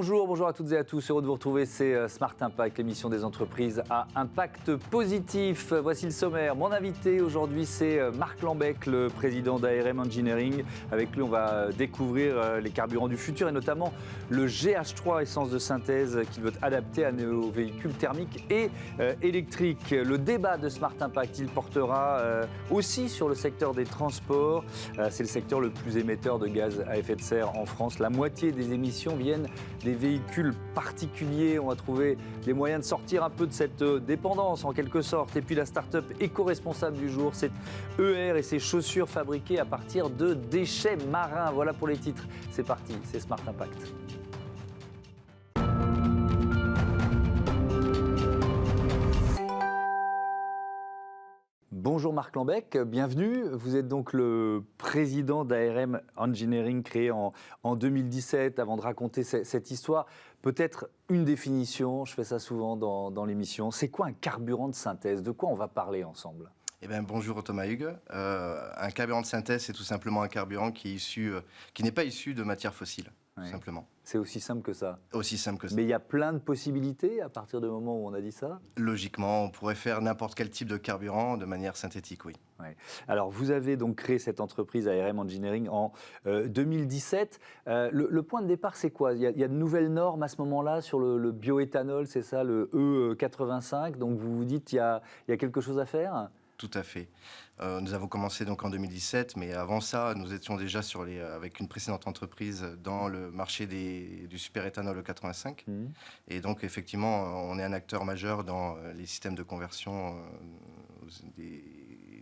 Bonjour à toutes et à tous. Heureux de vous retrouver. C'est Smart Impact, l'émission des entreprises à impact positif. Voici le sommaire. Mon invité aujourd'hui, c'est Marc Lambec, le président d'ARM Engineering. Avec lui, on va découvrir les carburants du futur et notamment le GH3 essence de synthèse qu'il veut adapter à nos véhicules thermiques et électriques. Le débat de Smart Impact, il portera aussi sur le secteur des transports. C'est le secteur le plus émetteur de gaz à effet de serre en France. La moitié des émissions viennent des véhicules particuliers. On va trouver les moyens de sortir un peu de cette dépendance en quelque sorte. Et puis la start-up éco-responsable du jour, c'est ER et ses chaussures fabriquées à partir de déchets marins. Voilà pour les titres. C'est parti, c'est Smart Impact. Bonjour Marc Lambec, bienvenue. Vous êtes donc le président d'ARM Engineering créé en 2017. Avant de raconter cette histoire, peut-être une définition, je fais ça souvent dans l'émission. C'est quoi un carburant de synthèse? De quoi on va parler ensemble? Bonjour Thomas Hugues. Un carburant de synthèse, c'est tout simplement un carburant qui n'est pas issu de matières fossiles, tout simplement. C'est aussi simple que ça. Aussi simple que ça. Mais il y a plein de possibilités à partir du moment où on a dit ça? Logiquement, on pourrait faire n'importe quel type de carburant de manière synthétique, oui. Ouais. Alors, vous avez donc créé cette entreprise ARM Engineering en 2017. Le point de départ, c'est quoi? Il y a de nouvelles normes à ce moment-là sur le bioéthanol, c'est ça, le E85. Donc, vous vous dites, il y a quelque chose à faire? Tout à fait. Nous avons commencé donc en 2017, mais avant ça, nous étions déjà avec une précédente entreprise dans le marché du superéthanol E85. Et donc, effectivement, on est un acteur majeur dans les systèmes de conversion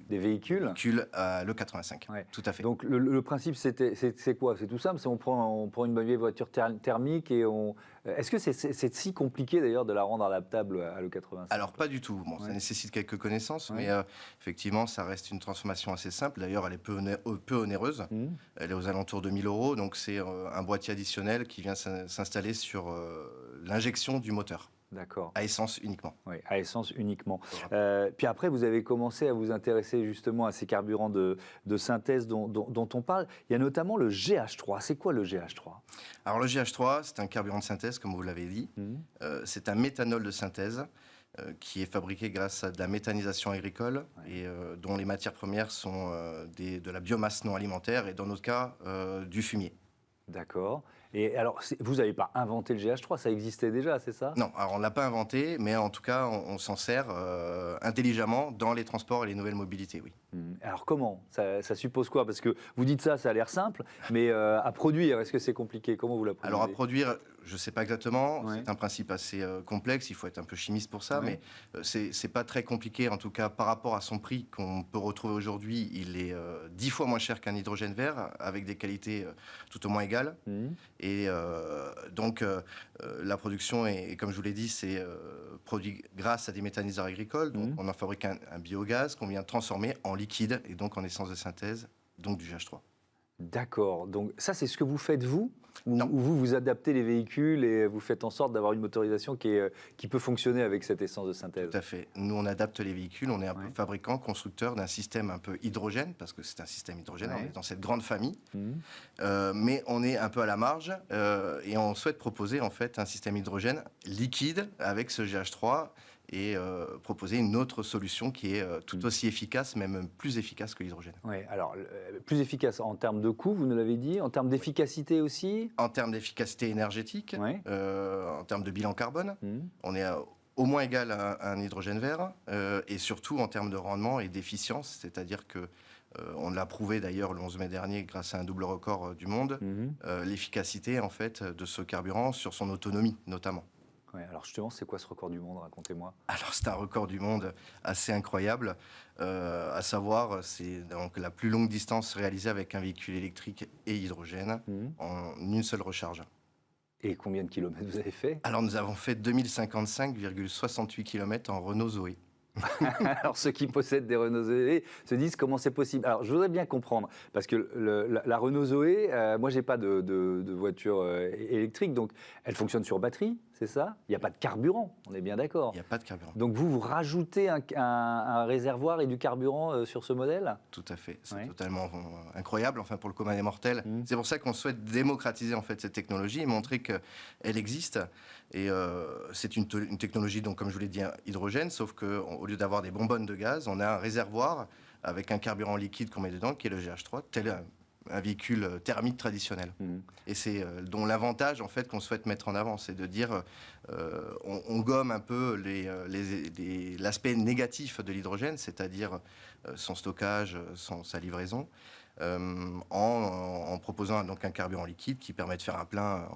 des véhicules à l'E85. Ouais. Tout à fait. Donc, le principe, c'est quoi? C'est tout simple, on prend une vieille voiture thermique et Est-ce que c'est si compliqué d'ailleurs de la rendre adaptable à l'E85? Alors, pas du tout. Bon, ça nécessite quelques connaissances, mais effectivement, ça reste une transformation assez simple. D'ailleurs, elle est peu onéreuse. Elle est aux alentours de 1 000 €. Donc, c'est un boîtier additionnel qui vient s'installer sur l'injection du moteur. D'accord. À essence uniquement. Oui, à essence uniquement. Puis après, vous avez commencé à vous intéresser justement à ces carburants de synthèse dont on parle. Il y a notamment le GH3. C'est quoi le GH3? Alors, le GH3, c'est un carburant de synthèse, comme vous l'avez dit. C'est un méthanol de synthèse qui est fabriqué grâce à de la méthanisation agricole et dont les matières premières sont de la biomasse non alimentaire et dans notre cas, du fumier. D'accord. Et alors, vous n'avez pas inventé le GH3, ça existait déjà, c'est ça? Non, alors on ne l'a pas inventé, mais en tout cas, on s'en sert intelligemment dans les transports et les nouvelles mobilités, oui. Alors comment? Ça suppose quoi? Parce que vous dites ça a l'air simple, mais à produire, est-ce que c'est compliqué? Comment vous la produisez? Alors à produire, je ne sais pas exactement, c'est un principe assez complexe, il faut être un peu chimiste pour ça, mais c'est pas très compliqué, en tout cas par rapport à son prix qu'on peut retrouver aujourd'hui, il est 10 fois moins cher qu'un hydrogène vert, avec des qualités tout au moins égales. Et donc la production, est, comme je vous l'ai dit, c'est produit grâce à des méthaniseurs agricoles, donc on en fabrique un biogaz qu'on vient transformer en liquide, et donc en essence de synthèse, donc du GH3. D'accord, donc ça c'est ce que vous faites vous? Non. Ou vous adaptez les véhicules et vous faites en sorte d'avoir une motorisation qui peut fonctionner avec cette essence de synthèse? Tout à fait. Nous, on adapte les véhicules, on est un peu fabricant, constructeur d'un système un peu hydrogène, parce que c'est un système hydrogène, on est dans cette grande famille, mais on est un peu à la marge et on souhaite proposer en fait un système hydrogène liquide avec ce GH3 et proposer une autre solution qui est tout aussi efficace, même plus efficace que l'hydrogène. Oui, alors plus efficace en termes de coût, vous nous l'avez dit, en termes d'efficacité aussi? En termes d'efficacité énergétique, en termes de bilan carbone, on est au moins égal à un hydrogène vert, et surtout en termes de rendement et d'efficience, c'est-à-dire que on l'a prouvé d'ailleurs le 11 mai dernier grâce à un double record du monde, l'efficacité en fait de ce carburant sur son autonomie notamment. Ouais, alors justement, c'est quoi ce record du monde? Racontez-moi. Alors c'est un record du monde assez incroyable, à savoir c'est donc la plus longue distance réalisée avec un véhicule électrique et hydrogène en une seule recharge. Et combien de kilomètres vous avez fait? Alors nous avons fait 2055,68 km en Renault Zoé. Alors ceux qui possèdent des Renault Zoé se disent comment c'est possible. Alors je voudrais bien comprendre, parce que la Renault Zoé, moi j'ai pas de voiture électrique, donc elle fonctionne sur batterie, c'est ça? Il n'y a pas de carburant, on est bien d'accord. Il n'y a pas de carburant. Donc vous rajoutez un réservoir et du carburant sur ce modèle? Tout à fait, c'est totalement incroyable, enfin pour le commun des mortels. C'est pour ça qu'on souhaite démocratiser en fait cette technologie et montrer qu'elle existe. Et c'est une technologie, donc, comme je vous l'ai dit, hydrogène, sauf qu'au lieu d'avoir des bonbonnes de gaz, on a un réservoir avec un carburant liquide qu'on met dedans, qui est le GH3, tel un véhicule thermique traditionnel. Et c'est dont l'avantage en fait qu'on souhaite mettre en avant, c'est de dire on gomme un peu l'aspect négatif de l'hydrogène, c'est-à-dire son stockage, sa livraison, en proposant donc un carburant liquide qui permet de faire un plein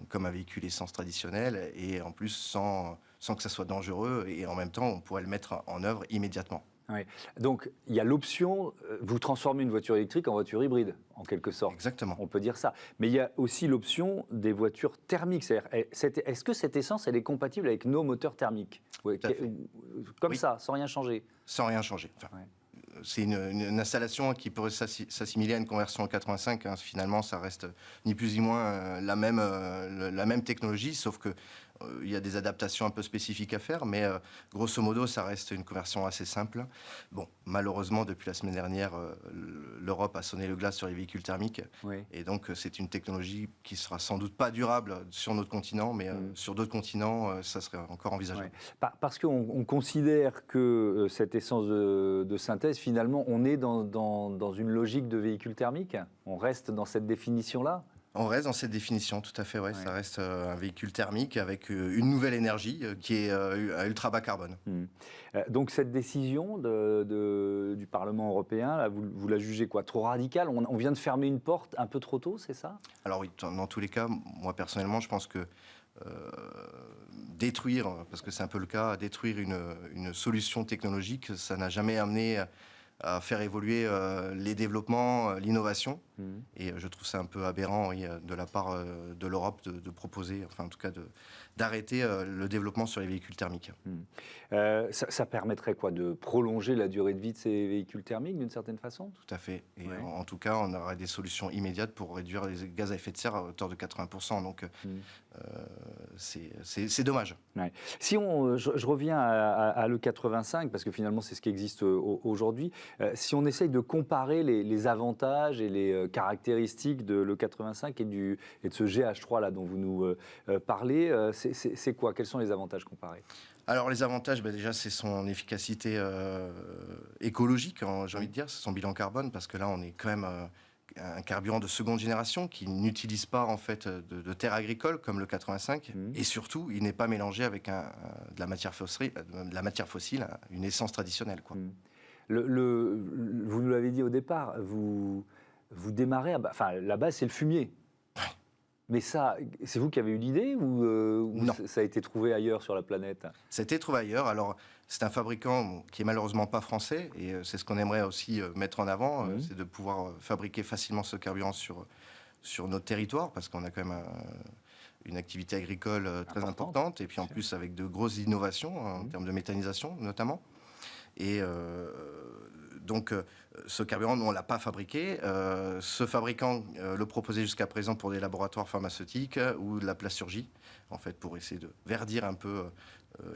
comme un véhicule essence traditionnel et en plus sans que ça soit dangereux, et en même temps on pourrait le mettre en œuvre immédiatement. Oui. Donc, il y a l'option, vous transformez une voiture électrique en voiture hybride, en quelque sorte. Exactement. On peut dire ça. Mais il y a aussi l'option des voitures thermiques. Est-ce que cette essence, elle est compatible avec nos moteurs thermiques? Comme ça, sans rien changer? Sans rien changer. Enfin, c'est une installation qui pourrait s'assimiler à une conversion en 85. Hein. Finalement, ça reste ni plus ni moins la même technologie, sauf que il y a des adaptations un peu spécifiques à faire, mais grosso modo, ça reste une conversion assez simple. Bon, malheureusement, depuis la semaine dernière, l'Europe a sonné le glas sur les véhicules thermiques, et donc c'est une technologie qui sera sans doute pas durable sur notre continent, mais sur d'autres continents, ça serait encore envisageable. Parce qu'on considère que cette essence de synthèse, finalement, on est dans une logique de véhicule thermique. On reste dans cette définition-là. On reste dans cette définition, tout à fait, ouais. Ça reste un véhicule thermique avec une nouvelle énergie qui est à ultra bas carbone. Donc cette décision du Parlement européen, là, vous la jugez quoi? Trop radicale? On vient de fermer une porte un peu trop tôt, c'est ça? Alors oui, dans tous les cas, moi personnellement, je pense que détruire, parce que c'est un peu le cas, détruire une solution technologique, ça n'a jamais amené à faire évoluer les développements, l'innovation. Et je trouve ça un peu aberrant de la part de l'Europe de proposer, enfin en tout cas d'arrêter le développement sur les véhicules thermiques. Ça permettrait quoi? De prolonger la durée de vie de ces véhicules thermiques d'une certaine façon? Tout à fait. Et en tout cas, on aurait des solutions immédiates pour réduire les gaz à effet de serre à hauteur de 80%. Donc c'est dommage. Si je reviens à l'E85, parce que finalement c'est ce qui existe aujourd'hui, si on essaye de comparer les avantages et les caractéristiques de l'E85 et de ce GH3 là dont vous nous parlez, c'est quoi? Quels sont les avantages comparés? Alors les avantages, déjà c'est son efficacité écologique, j'ai envie de dire, c'est son bilan carbone, parce que là on est quand même un carburant de seconde génération qui n'utilise pas en fait de terres agricoles comme le 85, et surtout il n'est pas mélangé avec de la matière fossile, une essence traditionnelle, quoi. Vous nous l'avez dit au départ, vous démarrez, la base c'est le fumier. Mais ça, c'est vous qui avez eu l'idée ou ça a été trouvé ailleurs sur la planète? Ça a été trouvé ailleurs. Alors, c'est un fabricant qui est malheureusement pas français, et c'est ce qu'on aimerait aussi mettre en avant, c'est de pouvoir fabriquer facilement ce carburant sur notre territoire, parce qu'on a quand même une activité agricole très importante, et puis en plus avec de grosses innovations en termes de méthanisation notamment. Et donc, ce carburant, on ne l'a pas fabriqué. Ce fabricant le proposait jusqu'à présent pour des laboratoires pharmaceutiques ou de la plasturgie, en fait, pour essayer de verdir un peu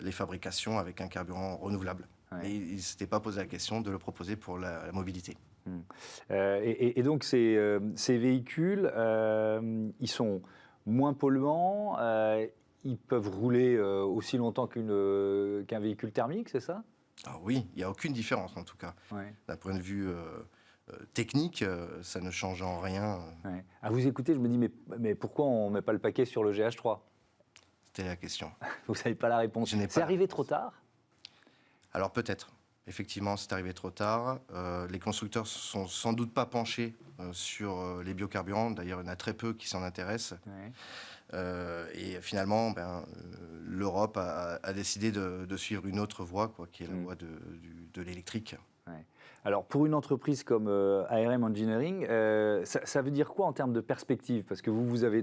les fabrications avec un carburant renouvelable. Et il ne s'était pas posé la question de le proposer pour la mobilité. Et donc, ces véhicules, ils sont moins polluants, ils peuvent rouler aussi longtemps qu'un véhicule thermique, c'est ça? Ah oui, il n'y a aucune différence en tout cas. D'un point de vue technique, ça ne change en rien. À vous écouter, je me dis, mais pourquoi on ne met pas le paquet sur le GH3? C'était la question. Vous ne savez pas la réponse. C'est arrivé trop tard? Alors peut-être. Effectivement, c'est arrivé trop tard. Les constructeurs ne sont sans doute pas penchés sur les biocarburants. D'ailleurs, il y en a très peu qui s'en intéressent. Et finalement, l'Europe a décidé de suivre une autre voie, qui est la voie de l'électrique. Alors, pour une entreprise comme ARM Engineering, ça veut dire quoi en termes de perspective? Parce que vous avez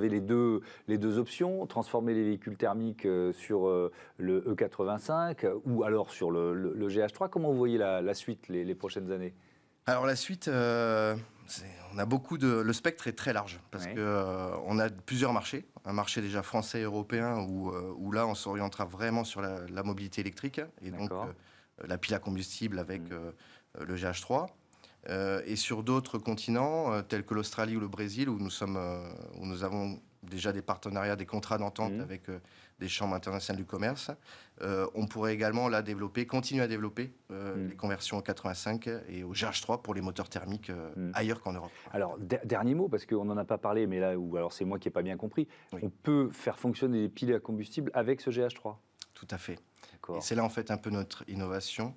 les deux options, transformer les véhicules thermiques sur le E85 ou alors sur le GH3. Comment vous voyez la suite les prochaines années? Alors la suite, on a le spectre est très large parce que on a plusieurs marchés. Un marché déjà français et européen où là on s'orientera vraiment sur la mobilité électrique et donc la pile à combustible avec le GH3. Et sur d'autres continents tels que l'Australie ou le Brésil où nous avons déjà des partenariats, des contrats d'entente avec des chambres internationales du commerce. On pourrait également là continuer à développer les conversions au 85 et au GH3 pour les moteurs thermiques ailleurs qu'en Europe. Alors, dernier mot, parce qu'on n'en a pas parlé, mais là, ou alors c'est moi qui n'ai pas bien compris, on peut faire fonctionner les piles à combustible avec ce GH3 ? Tout à fait. Et c'est là en fait un peu notre innovation,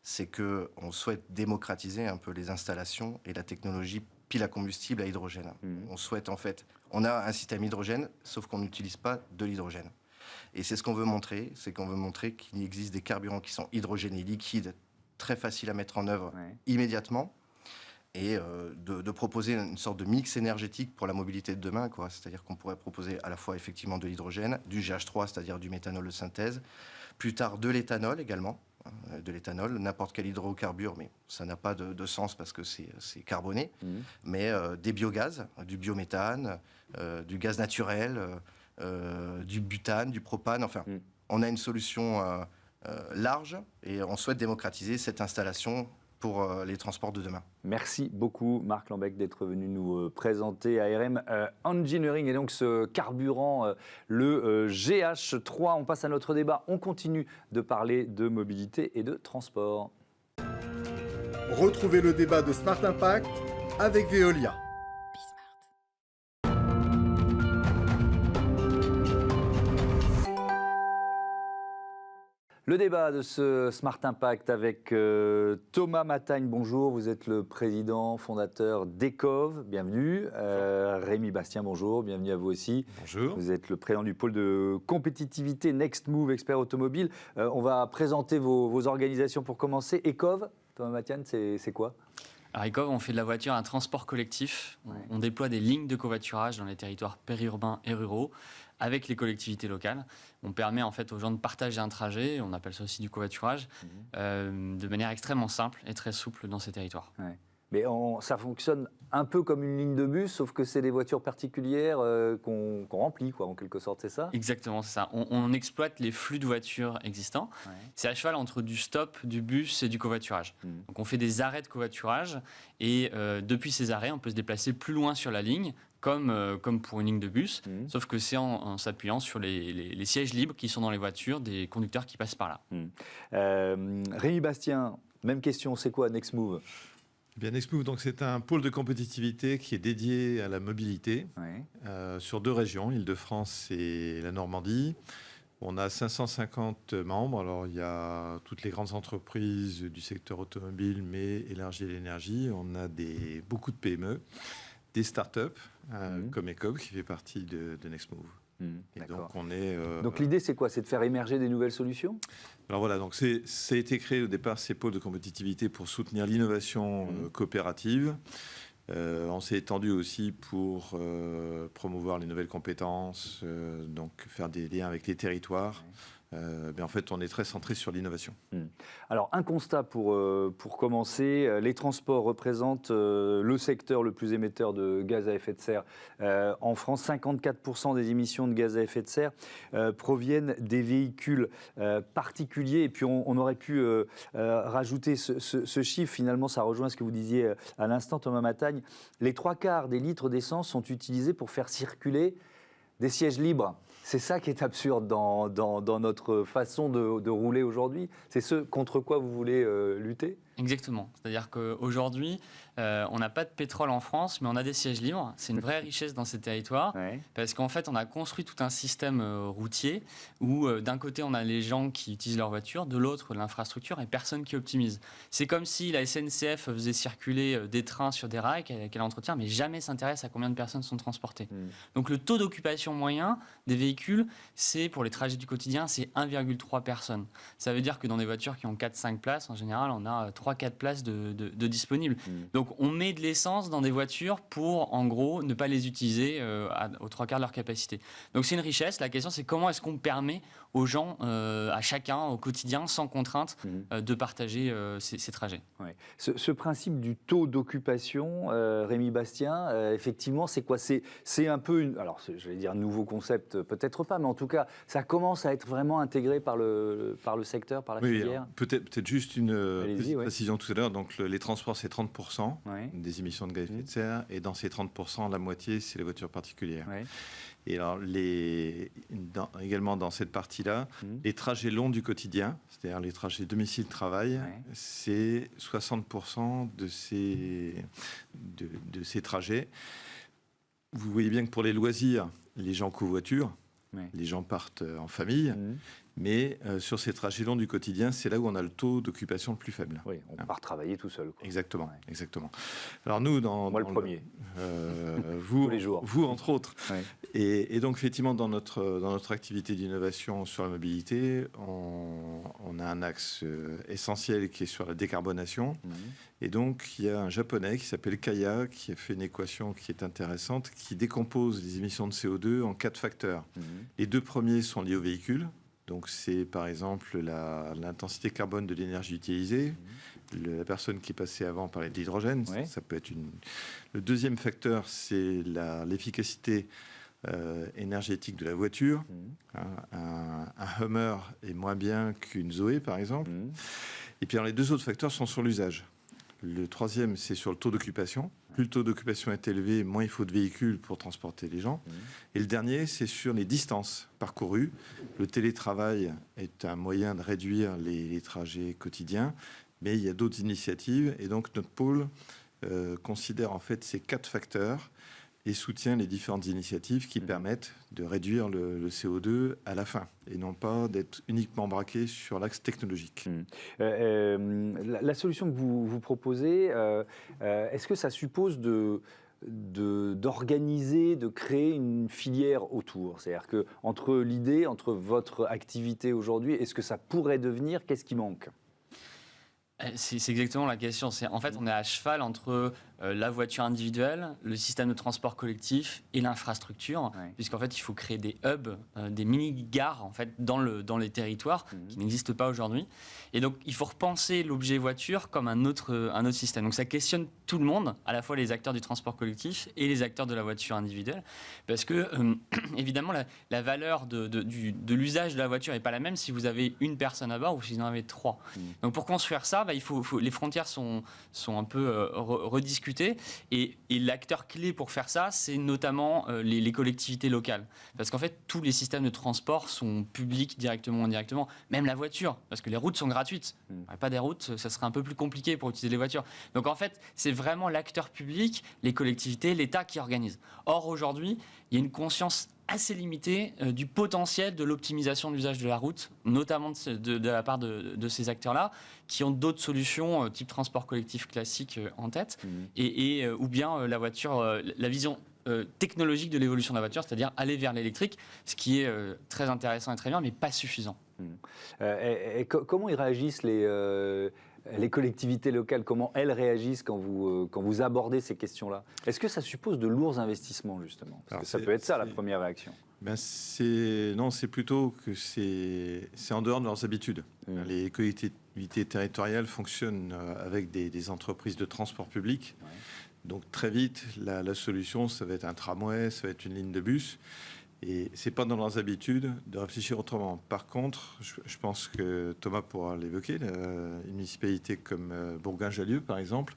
c'est qu'on souhaite démocratiser un peu les installations et la technologie pile à combustible à hydrogène. On souhaite en fait, on a un système hydrogène, sauf qu'on n'utilise pas de l'hydrogène. Et c'est ce qu'on veut montrer, qu'il existe des carburants qui sont hydrogénés liquides, très faciles à mettre en œuvre immédiatement, et de proposer une sorte de mix énergétique pour la mobilité de demain, quoi. C'est-à-dire qu'on pourrait proposer à la fois effectivement de l'hydrogène, du GH3, c'est-à-dire du méthanol de synthèse, plus tard de l'éthanol également, n'importe quel hydrocarbure, mais ça n'a pas de sens parce que c'est carboné, mais des biogaz, du biométhane, du gaz naturel, du butane, du propane, enfin, on a une solution large et on souhaite démocratiser cette installation pour les transports de demain. Merci beaucoup Marc Lambec d'être venu nous présenter ARM Engineering et donc ce carburant, le GH3. On passe à notre débat, on continue de parler de mobilité et de transport. Retrouvez le débat de Smart Impact avec Veolia. Le débat de ce Smart Impact avec Thomas Matagne, bonjour, vous êtes le président fondateur d'Ecov, bienvenue. Rémi Bastien, bonjour, bienvenue à vous aussi. Bonjour. Vous êtes le président du pôle de compétitivité Next Move, expert automobile. On va présenter vos organisations pour commencer. Ecov, Thomas Matagne, c'est quoi ? Alors Ecov, on fait de la voiture un transport collectif. On déploie des lignes de covoiturage dans les territoires périurbains et ruraux avec les collectivités locales. On permet en fait aux gens de partager un trajet, on appelle ça aussi du covoiturage, de manière extrêmement simple et très souple dans ces territoires. Ouais. Mais ça fonctionne un peu comme une ligne de bus, sauf que c'est des voitures particulières qu'on remplit, quoi, en quelque sorte, c'est ça ? Exactement, c'est ça. On exploite les flux de voitures existants. Ouais. C'est à cheval entre du stop, du bus et du covoiturage. Donc on fait des arrêts de covoiturage et depuis ces arrêts, on peut se déplacer plus loin sur la ligne, comme pour une ligne de bus, sauf que c'est en s'appuyant sur les sièges libres qui sont dans les voitures des conducteurs qui passent par là. Rémi Bastien, même question, c'est quoi Next Move ? Bien, Next Move, donc c'est un pôle de compétitivité qui est dédié à la mobilité sur 2 régions, l'Île-de-France et la Normandie. On a 550 membres. Alors, il y a toutes les grandes entreprises du secteur automobile, mais élargi à l'énergie. On a beaucoup de PME, des startups, comme Ecov, qui fait partie de Next Move. Et donc l'idée c'est quoi ? C'est de faire émerger des nouvelles solutions ? Alors voilà, donc ça a été créé au départ ces pôles de compétitivité pour soutenir l'innovation coopérative. On s'est étendu aussi pour promouvoir les nouvelles compétences, donc faire des liens avec les territoires. Mais en fait, on est très centré sur l'innovation. Alors, un constat pour commencer. Les transports représentent le secteur le plus émetteur de gaz à effet de serre en France. 54% des émissions de gaz à effet de serre proviennent des véhicules particuliers. Et puis, on aurait pu rajouter ce chiffre. Finalement, ça rejoint ce que vous disiez à l'instant, Thomas Matagne. Les 3/4 des litres d'essence sont utilisés pour faire circuler des sièges libres. C'est ça qui est absurde dans notre façon de rouler aujourd'hui. C'est ce contre quoi vous voulez lutter ? Exactement. C'est-à-dire qu'aujourd'hui, on n'a pas de pétrole en France, mais on a des sièges libres. C'est une vraie richesse dans ces territoires, parce qu'en fait, on a construit tout un système routier où, d'un côté, on a les gens qui utilisent leur voiture, de l'autre, l'infrastructure, et personne qui optimise. C'est comme si la SNCF faisait circuler des trains sur des rails qu'elle entretient, mais jamais s'intéresse à combien de personnes sont transportées. Donc, le taux d'occupation moyen des véhicules, c'est, pour les trajets du quotidien, c'est 1,3 personnes. Ça veut dire que dans des voitures qui ont 4-5 places, en général, on a 3-4 places de disponibles. Donc, on met de l'essence dans des voitures pour, en gros, ne pas les utiliser aux 3/4 de leur capacité. Donc, c'est une richesse. La question, c'est comment est-ce qu'on permet aux gens, à chacun, au quotidien, sans contrainte, de partager ces trajets. Ouais. Ce principe du taux d'occupation, Rémi Bastien, effectivement, c'est quoi? C'est un peu alors, je vais dire un nouveau concept, peut-être pas, mais en tout cas, ça commence à être vraiment intégré par le secteur, par la filière. Peut-être juste une petite précision tout à l'heure. Donc, les transports, c'est 30% des émissions de gaz à effet de serre, et dans ces 30%, la moitié, c'est les voitures particulières. Et alors, également dans cette partie-là, les trajets longs du quotidien, c'est-à-dire les trajets domicile-travail, c'est 60% de ces trajets. Vous voyez bien que pour les loisirs, les gens covoiturent, les gens partent en famille, mais sur ces trajets longs du quotidien, c'est là où on a le taux d'occupation le plus faible. Oui, on part travailler tout seul, quoi. Exactement, exactement. Alors nous, moi le premier. Vous, tous les jours. Vous entre autres. Et donc effectivement, dans notre activité d'innovation sur la mobilité, on a un axe essentiel qui est sur la décarbonation. Et donc il y a un Japonais qui s'appelle Kaya qui a fait une équation qui est intéressante, qui décompose les émissions de CO2 en 4 facteurs. Les 2 premiers sont liés aux véhicules. Donc c'est par exemple l'intensité carbone de l'énergie utilisée. La personne qui est passée avant parlait d'hydrogène, ça peut être Le deuxième facteur, c'est l'efficacité énergétique de la voiture. Un Hummer est moins bien qu'une Zoé, par exemple. Et puis alors, les 2 autres facteurs sont sur l'usage. Le troisième, c'est sur le taux d'occupation. Plus le taux d'occupation est élevé, moins il faut de véhicules pour transporter les gens. Et le dernier, c'est sur les distances parcourues. Le télétravail est un moyen de réduire les trajets quotidiens, mais il y a d'autres initiatives. Et donc, notre pôle considère en fait ces 4 facteurs et soutient les différentes initiatives qui permettent de réduire le CO2 à la fin, et non pas d'être uniquement braqué sur l'axe technologique. La solution que vous proposez, est-ce que ça suppose d'organiser, de créer une filière autour? C'est-à-dire que entre votre activité aujourd'hui, est-ce que ça pourrait devenir, qu'est-ce qui manque? C'est exactement la question. En fait, on est à cheval entre la voiture individuelle, le système de transport collectif et l'infrastructure, puisqu'en fait, il faut créer des hubs, des mini-gares en fait, dans les territoires qui n'existent pas aujourd'hui. Et donc, il faut repenser l'objet voiture comme un autre système. Donc, ça questionne tout le monde, à la fois les acteurs du transport collectif et les acteurs de la voiture individuelle, parce que, évidemment, la valeur de l'usage de la voiture n'est pas la même si vous avez une personne à bord ou si vous en avez 3. Donc, pour construire ça, les frontières sont un peu rediscutées. Et l'acteur clé pour faire ça, c'est notamment les collectivités locales. Parce qu'en fait, tous les systèmes de transport sont publics directement ou indirectement. Même la voiture, parce que les routes sont gratuites. Il n'y a pas des routes, ça serait un peu plus compliqué pour utiliser les voitures. Donc en fait, c'est vraiment l'acteur public, les collectivités, l'État qui organise. Or, aujourd'hui, il y a une conscience assez limitée du potentiel de l'optimisation de l'usage de la route, notamment de la part de ces acteurs-là, qui ont d'autres solutions, type transport collectif classique en tête, ou bien la voiture, la vision technologique de l'évolution de la voiture, c'est-à-dire aller vers l'électrique, ce qui est très intéressant et très bien, mais pas suffisant. Comment ils réagissent les collectivités locales, comment elles réagissent quand vous abordez ces questions-là? Est-ce que ça suppose de lourds investissements, justement? Parce que ça peut être ça, la première réaction. Non, c'est plutôt que c'est en dehors de leurs habitudes. Les collectivités territoriales fonctionnent avec des entreprises de transport public. Donc très vite, la solution, ça va être un tramway, ça va être une ligne de bus. Et ce n'est pas dans leurs habitudes de réfléchir autrement. Par contre, je pense que Thomas pourra l'évoquer, une municipalité comme Bourgoin-Jallieu, par exemple,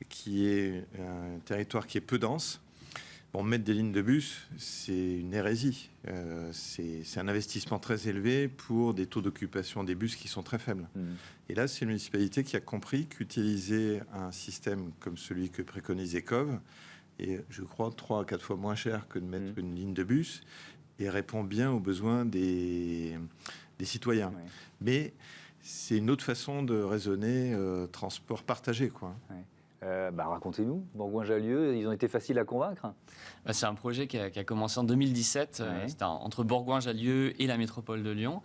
qui est un territoire qui est peu dense. Mettre des lignes de bus, c'est une hérésie. C'est un investissement très élevé pour des taux d'occupation des bus qui sont très faibles. Et là, c'est une municipalité qui a compris qu'utiliser un système comme celui que préconise ECOV est, je crois, 3 à 4 fois moins cher que de mettre une ligne de bus et répond bien aux besoins des citoyens. Mais c'est une autre façon de raisonner transport partagé, quoi. Racontez-nous, Bourgoin-Jallieu, ils ont été faciles à convaincre? C'est un projet qui a commencé en 2017, c'était entre Bourgoin-Jallieu et la métropole de Lyon.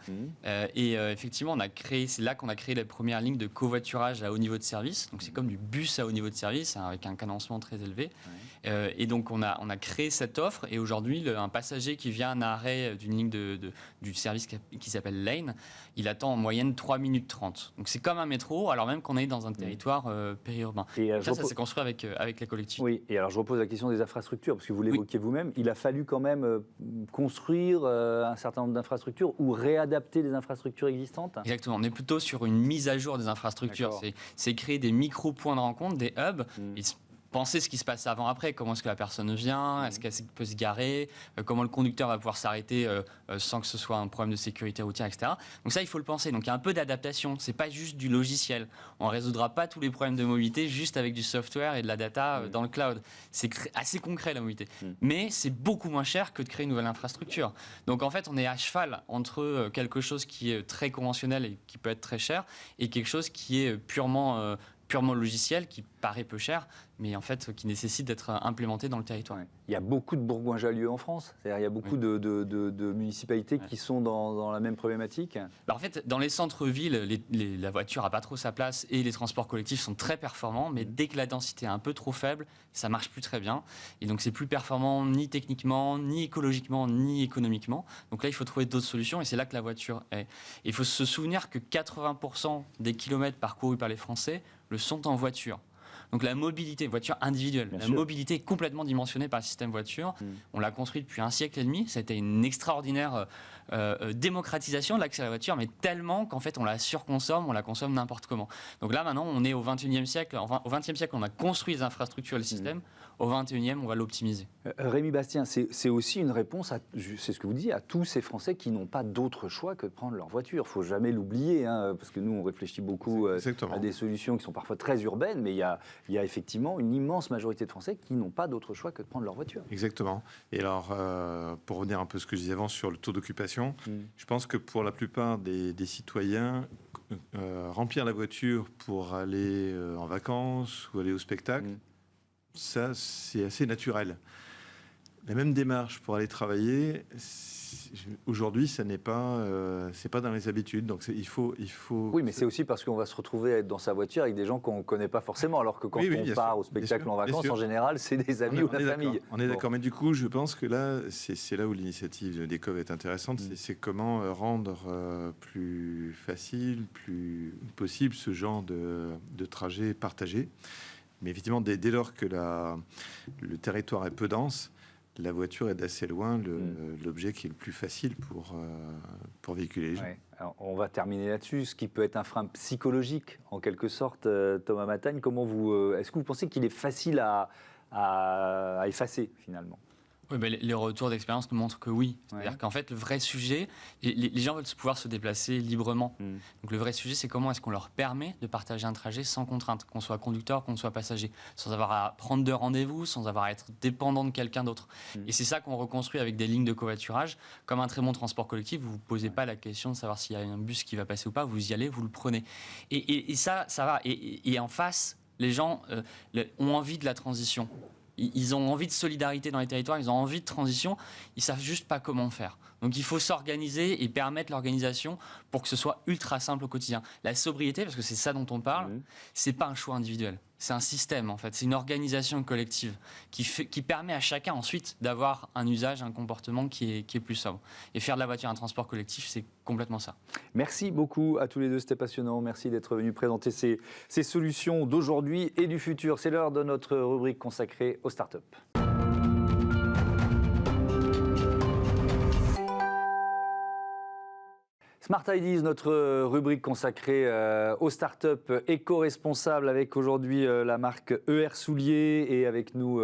Effectivement, c'est là qu'on a créé les premières lignes de covoiturage à haut niveau de service. Donc c'est comme du bus à haut niveau de service, avec un cadencement très élevé. Et donc, on a créé cette offre. Et aujourd'hui, un passager qui vient à un arrêt d'une ligne du service qui s'appelle Lane, il attend en moyenne 3 minutes 30. Donc, c'est comme un métro, alors même qu'on est dans un territoire périurbain. Et ça s'est construit avec les collectivités. Oui, et alors je repose la question des infrastructures, parce que vous l'évoquiez vous-même. Il a fallu quand même construire un certain nombre d'infrastructures ou réadapter les infrastructures existantes. Exactement. On est plutôt sur une mise à jour des infrastructures. C'est créer des micro-points de rencontre, des hubs. Et penser ce qui se passe avant-après, comment est-ce que la personne vient, est-ce qu'elle peut se garer, comment le conducteur va pouvoir s'arrêter sans que ce soit un problème de sécurité routière, etc. Donc ça, il faut le penser. Donc il y a un peu d'adaptation, c'est pas juste du logiciel. On ne résoudra pas tous les problèmes de mobilité juste avec du software et de la data dans le cloud. C'est assez concret la mobilité. Mais c'est beaucoup moins cher que de créer une nouvelle infrastructure. Donc en fait, on est à cheval entre quelque chose qui est très conventionnel et qui peut être très cher et quelque chose qui est purement logiciel, qui paraît peu cher, mais en fait qui nécessite d'être implémenté dans le territoire. Il y a beaucoup de Bourgoin-Jallieu en France, c'est-à-dire il y a beaucoup de municipalités qui sont dans la même problématique. En fait, dans les centres-villes, la voiture n'a pas trop sa place et les transports collectifs sont très performants, mais dès que la densité est un peu trop faible, ça ne marche plus très bien. Et donc c'est plus performant ni techniquement, ni écologiquement, ni économiquement. Donc là, il faut trouver d'autres solutions et c'est là que la voiture est. Et il faut se souvenir que 80% des kilomètres parcourus par les Français le sont en voiture. Donc la mobilité, voiture individuelle, mobilité est complètement dimensionnée par le système voiture. On l'a construit depuis 1 siècle et demi. Ça a été une extraordinaire démocratisation de l'accès à la voiture, mais tellement qu'en fait on la surconsomme, on la consomme n'importe comment. Donc là maintenant on est au XXe siècle. Enfin, au XXe siècle on a construit les infrastructures et le système. Au XXIe on va l'optimiser. Rémi Bastien, c'est aussi une réponse, c'est ce que vous dites, à tous ces Français qui n'ont pas d'autre choix que de prendre leur voiture. Il ne faut jamais l'oublier, parce que nous on réfléchit beaucoup à des solutions qui sont parfois très urbaines, mais il y a effectivement une immense majorité de Français qui n'ont pas d'autre choix que de prendre leur voiture. Exactement. Et alors, pour revenir un peu à ce que je disais avant sur le taux d'occupation, je pense que pour la plupart des citoyens, remplir la voiture pour aller en vacances ou aller au spectacle, ça, c'est assez naturel. La même démarche pour aller travailler, aujourd'hui, ça n'est pas, c'est pas dans les habitudes. Donc il faut. Oui, mais c'est aussi parce qu'on va se retrouver à être dans sa voiture avec des gens qu'on ne connaît pas forcément, alors que quand on part au spectacle en vacances, en général, c'est des amis ou de la famille. On est d'accord, mais du coup, je pense que là, c'est là où l'initiative des COV est intéressante. C'est comment rendre plus facile, plus possible ce genre de trajet partagé. Mais effectivement, dès lors que le territoire est peu dense, la voiture est d'assez loin l'objet qui est le plus facile pour véhiculer les gens. Alors, on va terminer là-dessus. Ce qui peut être un frein psychologique, en quelque sorte, Thomas Matagne, est-ce que vous pensez qu'il est facile à effacer, finalement ? Oui, les retours d'expérience nous montrent que oui. C'est-à-dire qu'en fait, le vrai sujet, les gens veulent pouvoir se déplacer librement. Donc le vrai sujet, c'est comment est-ce qu'on leur permet de partager un trajet sans contrainte, qu'on soit conducteur, qu'on soit passager, sans avoir à prendre de rendez-vous, sans avoir à être dépendant de quelqu'un d'autre. Et c'est ça qu'on reconstruit avec des lignes de covoiturage. Comme un très bon transport collectif, vous ne vous posez pas la question de savoir s'il y a un bus qui va passer ou pas, vous y allez, vous le prenez. Et ça va. Et en face, les gens ont envie de la transition. Ils ont envie de solidarité dans les territoires, ils ont envie de transition, ils ne savent juste pas comment faire. Donc il faut s'organiser et permettre l'organisation pour que ce soit ultra simple au quotidien. La sobriété, parce que c'est ça dont on parle, c'est pas un choix individuel. C'est un système, en fait. C'est une organisation collective qui permet à chacun ensuite d'avoir un usage, un comportement qui est plus sobre. Et faire de la voiture un transport collectif, c'est complètement ça. Merci beaucoup à tous les deux, c'était passionnant. Merci d'être venus présenter ces solutions d'aujourd'hui et du futur. C'est l'heure de notre rubrique consacrée aux startups. Smart Ideas, notre rubrique consacrée aux startups éco-responsables, avec aujourd'hui la marque ER Souliers et avec nous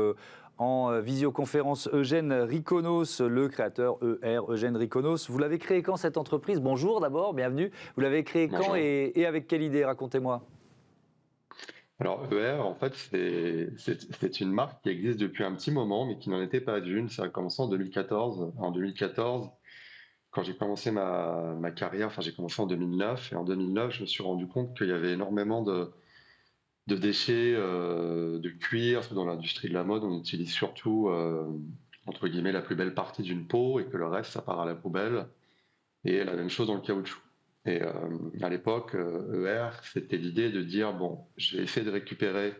en visioconférence Eugène Riconos, le créateur ER, Eugène Riconos. Vous l'avez créé quand cette entreprise ? Bonjour d'abord, bienvenue. Vous l'avez créé quand et avec quelle idée ? Racontez-moi. Alors ER, en fait, c'est une marque qui existe depuis un petit moment, mais qui n'en était pas une. Ça a commencé en 2014. En 2014, quand j'ai commencé ma carrière, j'ai commencé en 2009, et en 2009, je me suis rendu compte qu'il y avait énormément de déchets de cuir, parce que dans l'industrie de la mode, on utilise surtout, entre guillemets, la plus belle partie d'une peau, et que le reste, ça part à la poubelle. Et la même chose dans le caoutchouc. Et à l'époque, ER, c'était l'idée de dire, bon, je vais essayer de récupérer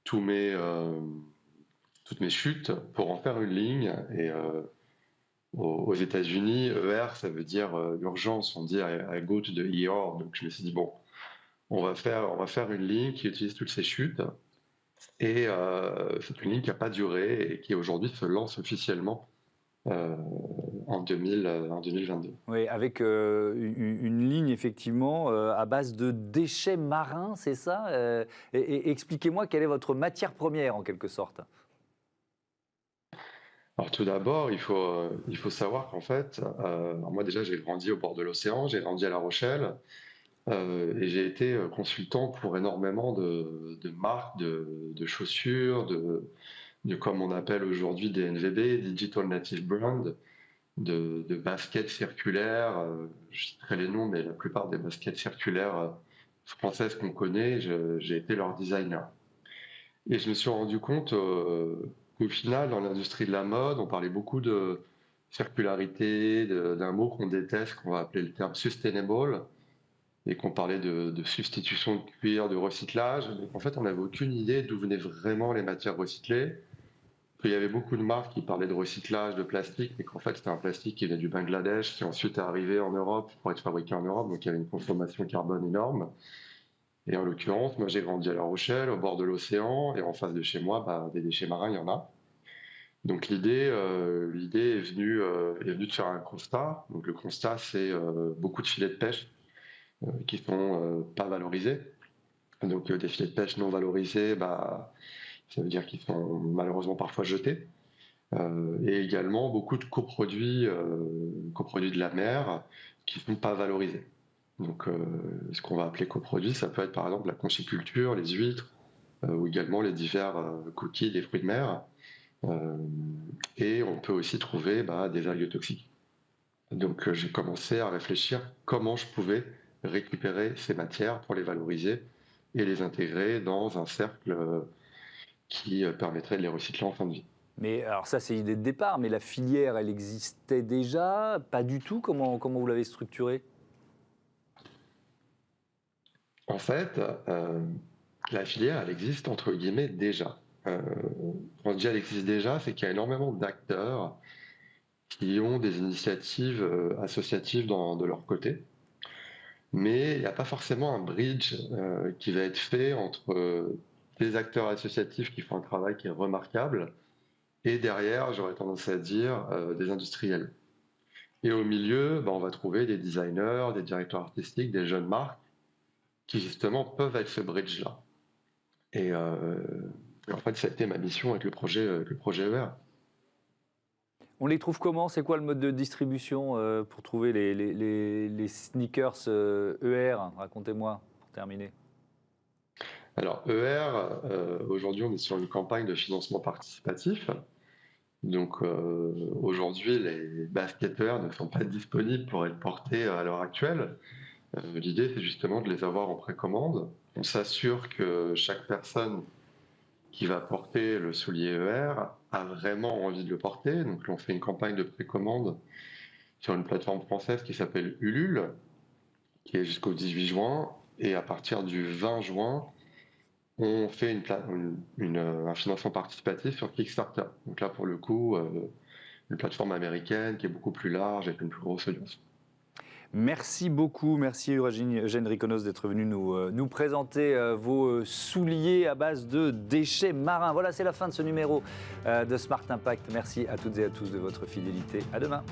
tous mes toutes mes chutes pour en faire une ligne. Et aux États-Unis, ER, ça veut dire urgence. On dit I go to the ER. Donc je me suis dit, bon, on va faire une ligne qui utilise toutes ces chutes. Et c'est une ligne qui n'a pas duré et qui aujourd'hui se lance officiellement en 2022. Oui, avec une ligne effectivement à base de déchets marins, c'est ça et expliquez-moi quelle est votre matière première en quelque sorte. Alors tout d'abord, il faut savoir qu'en fait, moi déjà j'ai grandi au bord de l'océan, j'ai grandi à La Rochelle et j'ai été consultant pour énormément de marques de chaussures, de comme on appelle aujourd'hui des NVB, Digital Native Brand, de baskets circulaires. Je citerai les noms, mais la plupart des baskets circulaires françaises qu'on connaît, j'ai été leur designer. Et je me suis rendu compte qu'au final, dans l'industrie de la mode, on parlait beaucoup de circularité, d'un mot qu'on déteste, qu'on va appeler le terme sustainable, et qu'on parlait de substitution de cuir, de recyclage. Mais en fait, on n'avait aucune idée d'où venaient vraiment les matières recyclées. Il y avait beaucoup de marques qui parlaient de recyclage de plastique, mais qu'en fait c'était un plastique qui venait du Bangladesh, qui ensuite est arrivé en Europe pour être fabriqué en Europe, donc il y avait une consommation carbone énorme. Et en l'occurrence, moi j'ai grandi à La Rochelle, au bord de l'océan, et en face de chez moi, des déchets marins, il y en a. Donc l'idée est venue de faire un constat. Donc le constat, c'est beaucoup de filets de pêche qui sont pas valorisés. Donc des filets de pêche non valorisés, ça veut dire qu'ils sont malheureusement parfois jetés. Et également beaucoup de coproduits de la mer qui ne sont pas valorisés. Donc ce qu'on va appeler coproduits, ça peut être par exemple la conchiculture, les huîtres, ou également les divers coquilles des fruits de mer. Et on peut aussi trouver des algues toxiques. Donc j'ai commencé à réfléchir comment je pouvais récupérer ces matières pour les valoriser et les intégrer dans un cercle qui permettrait de les recycler en fin de vie. Mais alors ça, c'est l'idée de départ, mais la filière, elle existait déjà? Pas du tout? Comment vous l'avez structurée? En fait, la filière, elle existe entre guillemets déjà. Quand on dit elle existe déjà, c'est qu'il y a énormément d'acteurs qui ont des initiatives associatives de leur côté. Mais il n'y a pas forcément un bridge qui va être fait entre des acteurs associatifs qui font un travail qui est remarquable et derrière, j'aurais tendance à dire, des industriels. Et au milieu, on va trouver des designers, des directeurs artistiques, des jeunes marques qui justement peuvent être ce bridge-là. Et en fait, ça a été ma mission avec le projet ER. On les trouve comment? C'est quoi le mode de distribution pour trouver les sneakers ER? Racontez-moi, pour terminer. Alors, ER, aujourd'hui, on est sur une campagne de financement participatif. Donc, aujourd'hui, les baskets ER ne sont pas disponibles pour être portés à l'heure actuelle. L'idée, c'est justement de les avoir en précommande. On s'assure que chaque personne qui va porter le soulier ER a vraiment envie de le porter. Donc, on fait une campagne de précommande sur une plateforme française qui s'appelle Ulule, qui est jusqu'au 18 juin. Et à partir du 20 juin, on fait un financement participatif sur Kickstarter. Donc là, pour le coup, une plateforme américaine qui est beaucoup plus large avec une plus grosse audience. Merci beaucoup, merci Eugène Rikonos d'être venu nous présenter vos souliers à base de déchets marins. Voilà, c'est la fin de ce numéro de Smart Impact. Merci à toutes et à tous de votre fidélité. À demain.